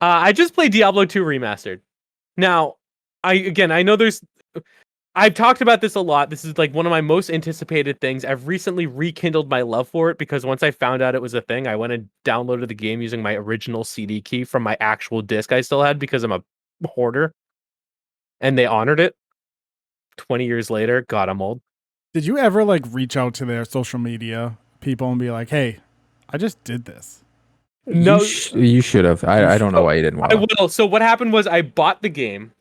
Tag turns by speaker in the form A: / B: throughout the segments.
A: I just played Diablo 2 Remastered. Now, I know I've talked about this a lot. This is like one of my most anticipated things. I've recently rekindled my love for it because once I found out it was a thing, I went and downloaded the game using my original CD key from my actual disc I still had because I'm a hoarder, and they honored it. 20 years later, God, I'm old.
B: Did you ever like reach out to their social media people and be like, "Hey, I just did this"?
A: No,
C: you should have. I don't know why you didn't want
A: I
C: to.
A: will. So what happened was I bought the game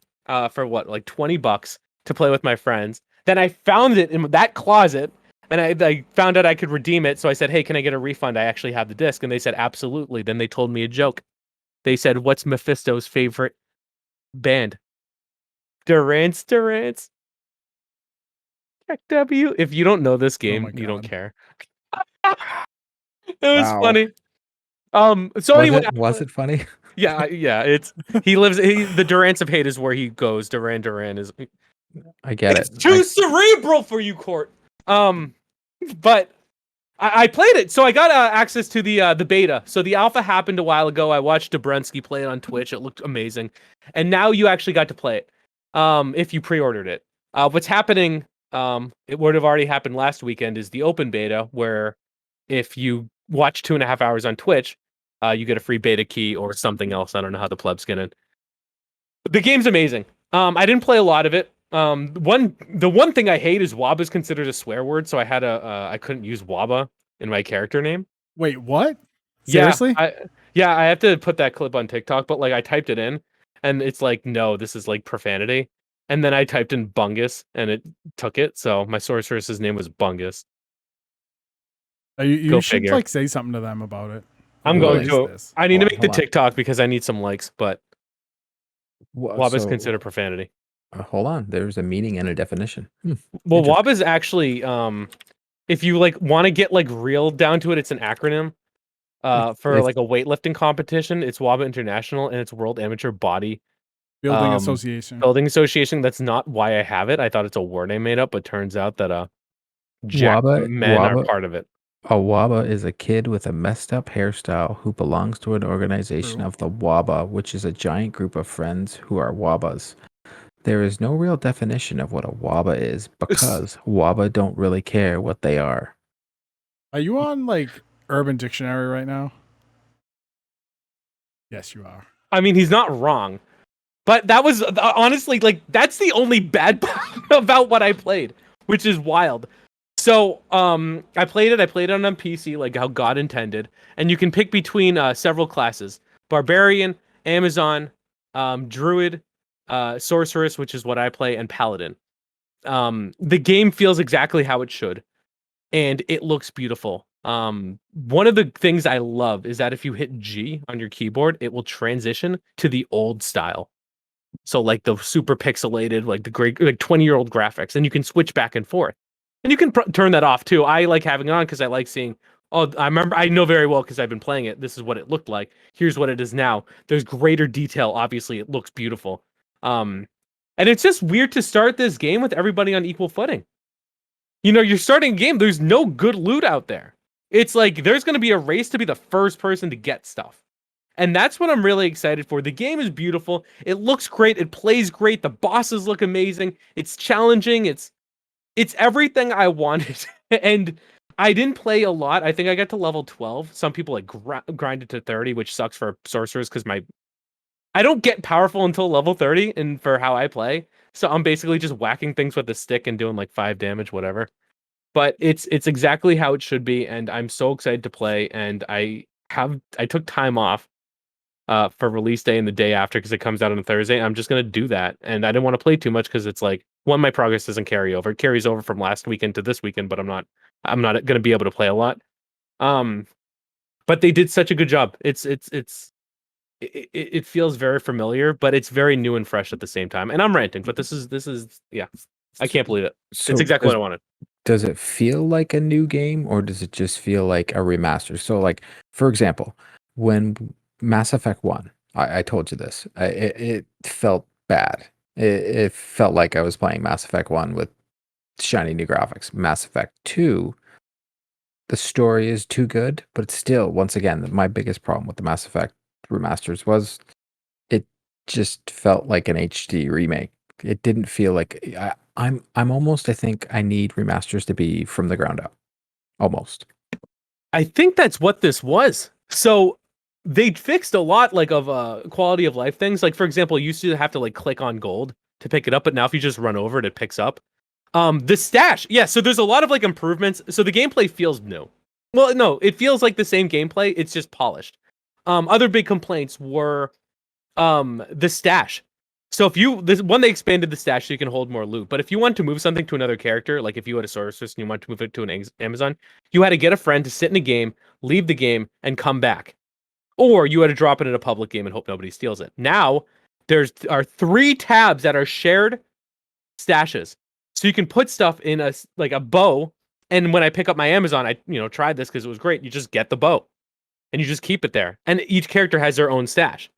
A: for what, like $20 to play with my friends. Then I found it in that closet, and I found out I could redeem it. So I said, "Hey, can I get a refund? I actually have the disc." And they said, "Absolutely." Then they told me a joke. They said, "What's Mephisto's favorite band?" Durance. Check W. If you don't know this game, you don't care. It was funny. So anyway,
C: was it funny?
A: Yeah. The Durance of Hate is where he goes. Duran is.
C: I get
A: it's too cerebral for you, Court. But I played it, so I got access to the beta. So the alpha happened a while ago. I watched Dabrensky play it on Twitch. It looked amazing, and now you actually got to play it. If you pre-ordered it, what's happening? It would have already happened last weekend. Is the open beta where if you watch 2.5 hours on Twitch, you get a free beta key or something else. I don't know how the plebs get in. The game's amazing. I didn't play a lot of it. The one thing I hate is Wabba is considered a swear word, so I couldn't use Wabba in my character name.
B: Wait, what? Seriously?
A: Yeah, I have to put that clip on TikTok, but like I typed it in and it's like, no, this is like profanity. And then I typed in Bungus and it took it. So my sorceress's name was Bungus.
B: You should like say something to them about it.
A: I'm going to. I need to make the TikTok because I need some likes, but Wabba is considered profanity.
C: Hold on, there's a meaning and a definition.
A: Well, Wabba is actually, if you like want to get like real down to it, it's an acronym for like a weightlifting competition. It's Wabba International and it's World Amateur Body
B: Building Association.
A: Building Association. That's not why I have it. I thought it's a word I made up, but turns out that jacked men are part of it.
C: A Wabba is a kid with a messed up hairstyle who belongs to an organization of the Wabba, which is a giant group of friends who are Wabbas. There is no real definition of what a Wabba is because Wabba don't really care what they are.
B: Are you on like Urban Dictionary right now? Yes, you are.
A: I mean, he's not wrong, but that was honestly like that's the only bad part about what I played, which is wild. So, I played it on PC, like how God intended, and you can pick between several classes: Barbarian, Amazon, Druid, Sorceress, which is what I play, and Paladin. The game feels exactly how it should, and it looks beautiful. One of the things I love is that if you hit G on your keyboard, it will transition to the old style. So, like the super pixelated, like the great, like 20-year-old graphics, and you can switch back and forth. And you can turn that off too. I like having it on because I like seeing, I know very well because I've been playing it. This is what it looked like. Here's what it is now. There's greater detail. Obviously, it looks beautiful. And it's just weird to start this game with everybody on equal footing. You know, you're starting a game. There's no good loot out there. It's like there's going to be a race to be the first person to get stuff. And that's what I'm really excited for. The game is beautiful. It looks great. It plays great. The bosses look amazing. It's challenging. It's everything I wanted. And I didn't play a lot. I think I got to level 12. Some people like grinded to 30, which sucks for sorcerers because I don't get powerful until level 30 and for how I play. So I'm basically just whacking things with a stick and doing like 5 damage, whatever. But it's exactly how it should be, and I'm so excited to play. And I took time off for release day and the day after because it comes out on a Thursday. I'm just gonna do that, and I didn't want to play too much because it's like my progress doesn't carry over. It carries over from last weekend to this weekend, but I'm not gonna be able to play a lot. But they did such a good job. It feels very familiar, but it's very new and fresh at the same time. And I'm ranting, but this is yeah, I can't believe it. It's exactly what I wanted.
C: Does it feel like a new game or does it just feel like a remaster? So like, for example, when Mass Effect 1, I told you this, it felt bad. It felt like I was playing Mass Effect 1 with shiny new graphics. Mass Effect 2, the story is too good, but it's still, once again, my biggest problem with the Mass Effect remasters was just felt like an HD remake. It didn't feel like I'm almost. I think I need remasters to be from the ground up. Almost.
A: I think that's what this was. So they fixed a lot like of quality of life things. Like for example, you used to have to like click on gold to pick it up, but now if you just run over it, it picks up. The stash, yeah. So there's a lot of like improvements. So the gameplay feels new. Well, no, it feels like the same gameplay. It's just polished. Other big complaints were the stash. So if you this one they expanded the stash so you can hold more loot. But if you want to move something to another character, like if you had a sorceress and you want to move it to an Amazon, you had to get a friend to sit in a game, leave the game, and come back. Or you had to drop it in a public game and hope nobody steals it. Now there's are 3 tabs that are shared stashes. So you can put stuff in a bow. And when I pick up my Amazon, I tried this because it was great. You just get the bow and you just keep it there. And each character has their own stash.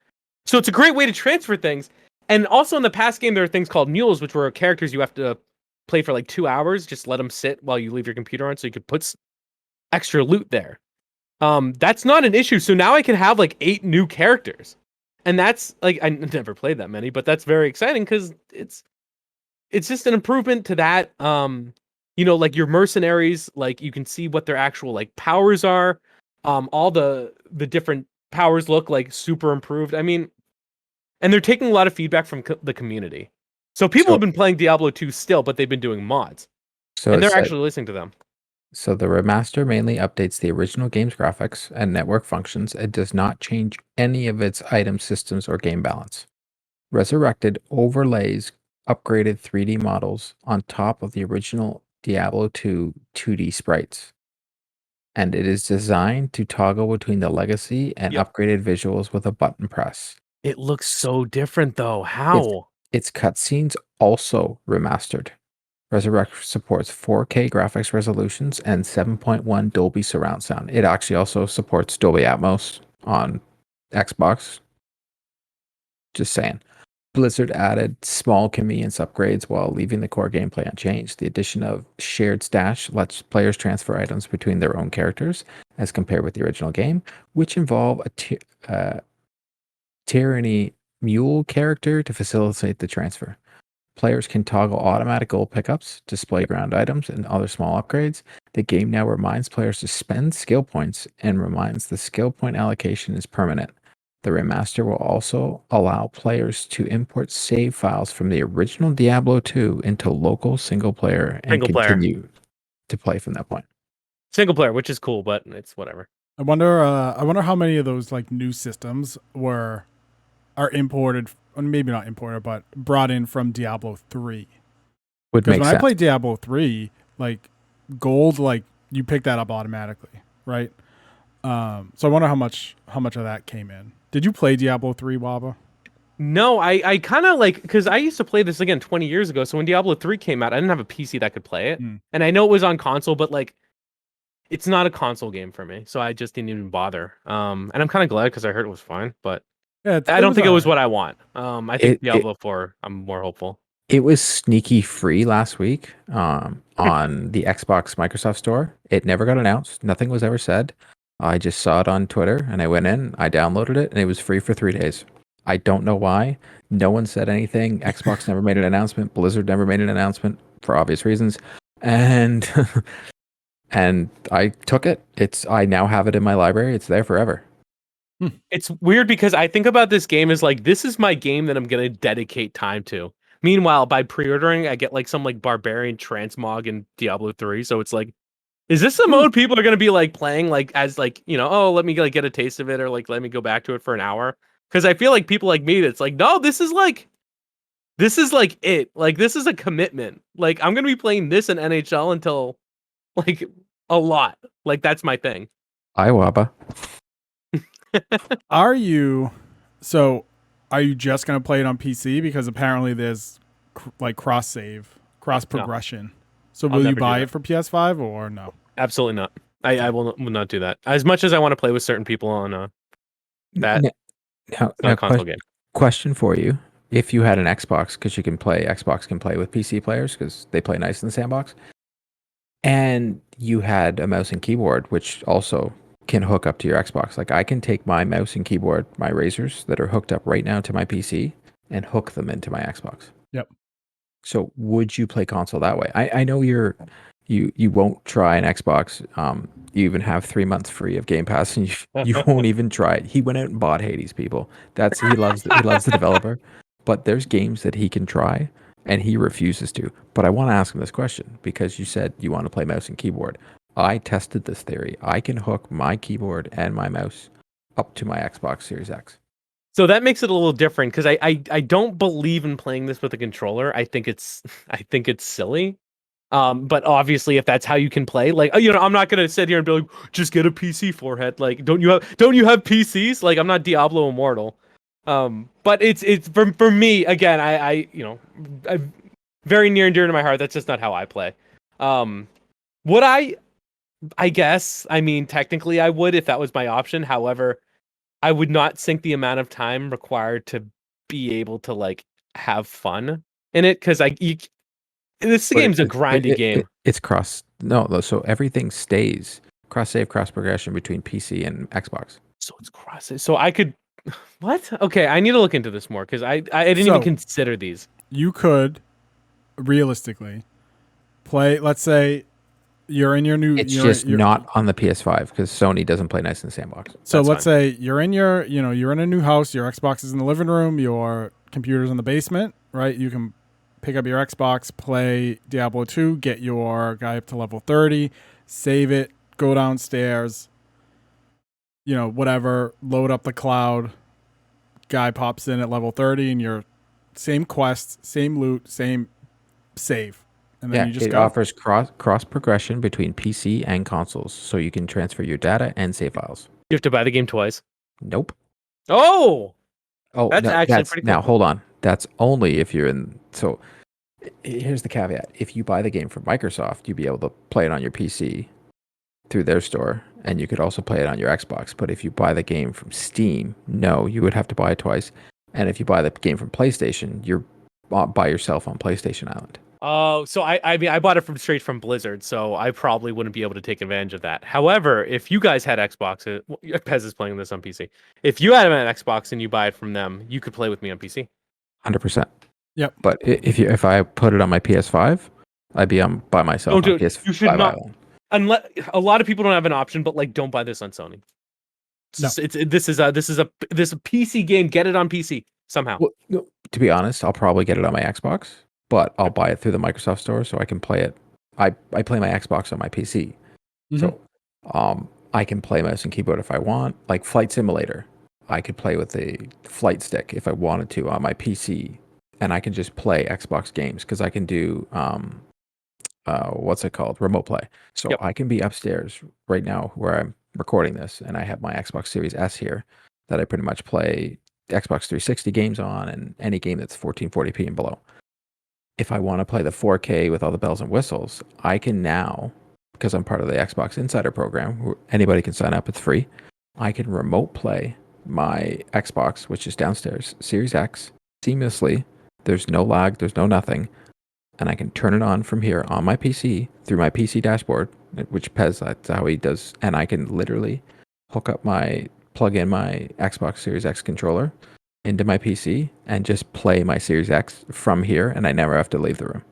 A: So it's a great way to transfer things. And also in the past game, there are things called mules, which were characters you have to play for like 2 hours. Just let them sit while you leave your computer on so you could put extra loot there. That's not an issue. So now I can have like 8 new characters. And that's like, I never played that many, but that's very exciting because it's just an improvement to that. Like your mercenaries, like you can see what their actual like powers are. All the different powers look like super improved. I mean, and they're taking a lot of feedback from the community. So people have been playing Diablo 2 still, but they've been doing mods. And they're actually listening to them.
C: So the remaster mainly updates the original game's graphics and network functions and does not change any of its item systems or game balance. Resurrected overlays upgraded 3D models on top of the original Diablo 2 2D sprites. And it is designed to toggle between the legacy and upgraded visuals with a button press.
A: It looks so different though. How?
C: Its cutscenes also remastered. Resurrect supports 4K graphics resolutions and 7.1 Dolby surround sound. It actually also supports Dolby Atmos on Xbox. Just saying. Blizzard added small convenience upgrades while leaving the core gameplay unchanged. The addition of shared stash lets players transfer items between their own characters as compared with the original game, which involve a Tyranny Mule character to facilitate the transfer. Players can toggle automatic gold pickups, display ground items, and other small upgrades. The game now reminds players to spend skill points and reminds the skill point allocation is permanent. The remaster will also allow players to import save files from the original Diablo 2 into local single player and continue to play from that point.
A: Single player, which is cool, but it's whatever.
B: I wonder how many of those like new systems are imported, maybe not imported, but brought in from Diablo 3. Because when I played Diablo 3, like gold, like you pick that up automatically, right? So I wonder how much of that came in. Did you play Diablo 3, Wabba?
A: No, I kind of like, because I used to play this again 20 years ago. So when Diablo 3 came out, I didn't have a PC that could play it. And I know it was on console, but like, it's not a console game for me. So I just didn't even bother. And I'm kind of glad because I heard it was fine, but yeah, I don't think it was what I want. I think Diablo 4, I'm more hopeful.
C: It was sneaky free last week on the Xbox Microsoft Store. It never got announced. Nothing was ever said. I just saw it on Twitter and I went in, I downloaded it, and it was free for 3 days. I don't know why. No one said anything. Xbox never made an announcement. Blizzard never made an announcement for obvious reasons. And and I took it. I now have it in my library. It's there forever.
A: It's weird because I think about this game as like, this is my game that I'm going to dedicate time to. Meanwhile, by pre-ordering, I get like some like barbarian transmog in Diablo 3. So it's like, is this a mode people are going to be like playing like as like, oh, let me like get a taste of it, or like let me go back to it for an hour? Because I feel like people like me, it's like, no, this is like it. Like this is a commitment. Like I'm going to be playing this in NHL until like a lot. Like that's my thing.
C: Hi, Wabba.
B: Are you just going to play it on PC? Because apparently there's like cross progression. No. So will you buy it for PS5 or no?
A: Absolutely not. I will not do that. As much as I want to play with certain people on that console game.
C: Question for you. If you had an Xbox, because Xbox can play with PC players because they play nice in the sandbox, and you had a mouse and keyboard, which also can hook up to your Xbox. Like I can take my mouse and keyboard, my Razors that are hooked up right now to my PC, and hook them into my Xbox.
B: Yep.
C: So would you play console that way? I know you won't try an Xbox. You even have 3 months free of Game Pass, and you won't even try it. He went out and bought Hades, people. He loves the developer, but there's games that he can try and he refuses to. But I want to ask him this question because you said you want to play mouse and keyboard. I tested this theory. I can hook my keyboard and my mouse up to my Xbox Series X.
A: So that makes it a little different because I don't believe in playing this with a controller. I think it's silly. But obviously, if that's how you can play, like, I'm not gonna sit here and be like, just get a PC, forehead. Like, don't you have PCs? Like, I'm not Diablo Immortal. But it's for me again. I very near and dear to my heart. That's just not how I play. Would I guess. I mean, technically, I would if that was my option. However, I would not sink the amount of time required to be able to like have fun in it because this game's a grindy game.
C: It's so everything stays cross save, cross progression between PC and Xbox.
A: So it's cross. So I could what? Okay, I need to look into this more because I didn't even consider these.
B: You could realistically play. Let's say you're in your new.
C: It's just not on the PS5 because Sony doesn't play nice in the sandbox.
B: So let's say you're in you're in a new house. Your Xbox is in the living room. Your computer's in the basement. Right? You can pick up your Xbox, play Diablo 2, get your guy up to level 30, save it, go downstairs. Whatever. Load up the cloud. Guy pops in at level 30, and you're same quest, same loot, same save. And then you just
C: offers cross progression between PC and consoles, so you can transfer your data and save files.
A: You have to buy the game twice.
C: Nope.
A: Oh, that's actually pretty cool.
C: Now hold on. That's only if you're in. So here's the caveat: if you buy the game from Microsoft, you'll be able to play it on your PC through their store, and you could also play it on your Xbox. But if you buy the game from Steam, no, you would have to buy it twice. And if you buy the game from PlayStation, you're by yourself on PlayStation Island.
A: Oh, so I mean, I bought it straight from Blizzard, so I probably wouldn't be able to take advantage of that. However, if you guys had Xboxes, Pez is playing this on PC. If you had an Xbox and you buy it from them, you could play with me on PC.
C: 100%.
B: Yep.
C: But if I put it on my PS5, I'd be by myself on PS5
A: you should not.
C: Island.
A: Unless a lot of people don't have an option, but like, don't buy this on Sony. This is a PC game. Get it on PC somehow.
C: Well, no, to be honest, I'll probably get it on my Xbox, but I'll buy it through the Microsoft Store so I can play it. I play my Xbox on my PC, so I can play mouse and keyboard if I want. Like Flight Simulator, I could play with a flight stick if I wanted to on my PC, and I can just play Xbox games because I can do what's it called? Remote play. So I can be upstairs right now where I'm recording this, and I have my Xbox Series S here that I pretty much play Xbox 360 games on, and any game that's 1440p and below. If I want to play the 4K with all the bells and whistles, I can now, because I'm part of the Xbox Insider program, where anybody can sign up, it's free. I can remote play my Xbox, which is downstairs, Series X, seamlessly. There's no lag, there's no nothing. And I can turn it on from here on my PC through my PC dashboard, which Pez, that's how he does. And I can literally plug in my Xbox Series X controller into my PC and just play my Series X from here, and I never have to leave the room.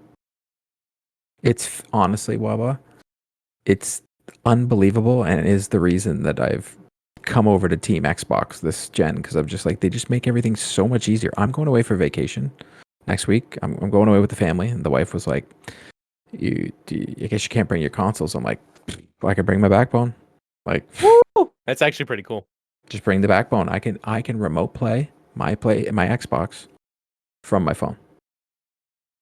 C: It's honestly, Wabba, it's unbelievable, and it is the reason that I've come over to Team Xbox this gen, because I'm just like, they just make everything so much easier. I'm going away for vacation next week. I'm going away with the family, and the wife was like, I guess you can't bring your consoles. I'm like, I can bring my backbone. Like,
A: woo! That's actually pretty cool.
C: Just bring the backbone. I can remote play my Xbox from my phone.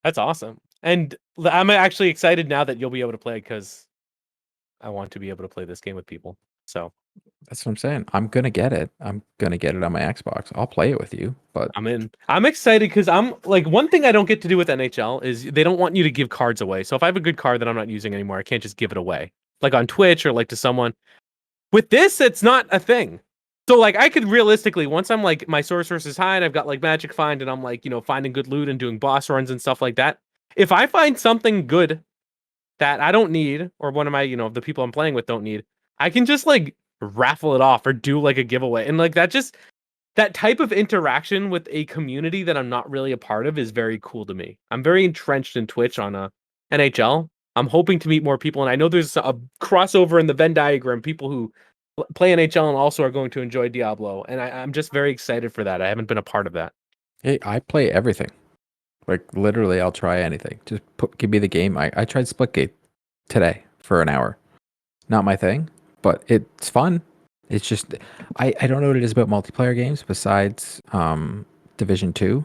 A: That's awesome. And I'm actually excited now that you'll be able to play, because I want to be able to play this game with people. So
C: that's what I'm saying. I'm gonna get it. I'm gonna get it on my Xbox. I'll play it with you. But
A: I'm excited because I'm like, one thing I don't get to do with NHL is they don't want you to give cards away. So if I have a good card that I'm not using anymore, I can't just give it away, like on Twitch or like to someone. With this, it's not a thing. So like, I could realistically, once I'm like, my sorceress is high and I've got like magic find and I'm like, finding good loot and doing boss runs and stuff like that. If I find something good that I don't need, or one of my, the people I'm playing with don't need, I can just like raffle it off or do like a giveaway. And like, that just, that type of interaction with a community that I'm not really a part of is very cool to me. I'm very entrenched in Twitch on NHL. I'm hoping to meet more people, and I know there's a crossover in the Venn diagram. People who play NHL and also are going to enjoy Diablo, and I'm just very excited for that. I haven't been a part of that.
C: Hey, I play everything. Like literally, I'll try anything. Just give me the game. I tried Splitgate today for an hour. Not my thing, but it's fun. It's just I don't know what it is about multiplayer games besides Division 2.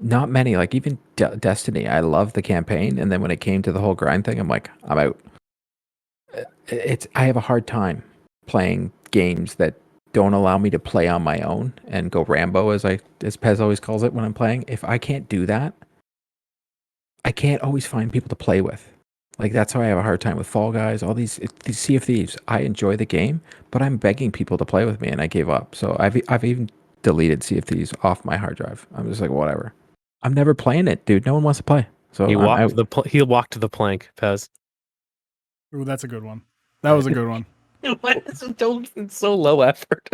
C: Not many. Like even Destiny, I love the campaign, and then when it came to the whole grind thing, I'm like, I'm out. I have a hard time playing games that don't allow me to play on my own and go Rambo, as Pez always calls it when I'm playing. If I can't do that, I can't always find people to play with. Like that's how I have a hard time with Fall Guys, all these Sea of Thieves. I enjoy the game, but I'm begging people to play with me, and I gave up. So I've even deleted Sea of Thieves off my hard drive. I'm just like, whatever. I'm never playing it, dude. No one wants to play. So
A: he walked the plank, Pez.
B: Ooh, that's a good one. That was a good one.
A: It's so low effort.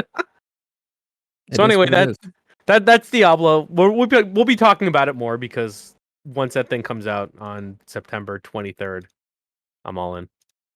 A: So anyway, that's Diablo. We'll be talking about it more because once that thing comes out on September 23rd, I'm all in.